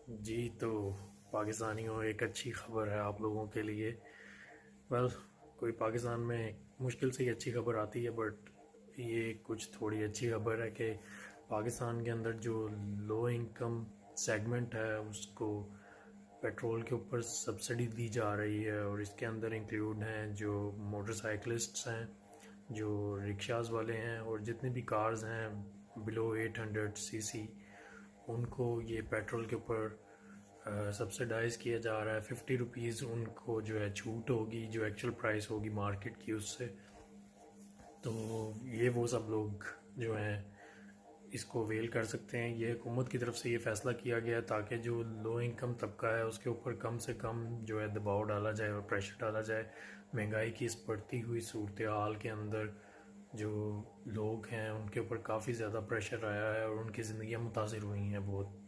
जी, तो पाकिस्तानियों एक अच्छी ख़बर है आप लोगों के लिए। वेल, कोई पाकिस्तान में मुश्किल से ही अच्छी ख़बर आती है, बट ये कुछ थोड़ी अच्छी ख़बर है कि पाकिस्तान के अंदर जो लो इनकम सेगमेंट है उसको पेट्रोल के ऊपर सब्सिडी दी जा रही है। और इसके अंदर इंक्लूड हैं जो मोटरसाइकिलिस्ट्स हैं, जो रिक्शास वाले हैं, और जितनी भी कार्स हैं बिलो 800 सीसी, उनको ये पेट्रोल के ऊपर सब्सिडाइज़ किया जा रहा है। 50 रुपीज़ उनको जो है छूट होगी, जो एक्चुअल प्राइस होगी मार्केट की उससे। तो ये वो सब लोग जो हैं इसको वेल कर सकते हैं। ये हुकूमत की तरफ से ये फ़ैसला किया गया ताकि जो लो इनकम तबका है उसके ऊपर कम से कम जो है दबाव डाला जाए और प्रेशर डाला जाए। महंगाई की इस बढ़ती हुई सूरत हाल के अंदर जो लोग हैं उनके ऊपर काफ़ी ज़्यादा प्रेशर आया है और उनकी ज़िंदगियाँ मुतासिर हुई हैं बहुत।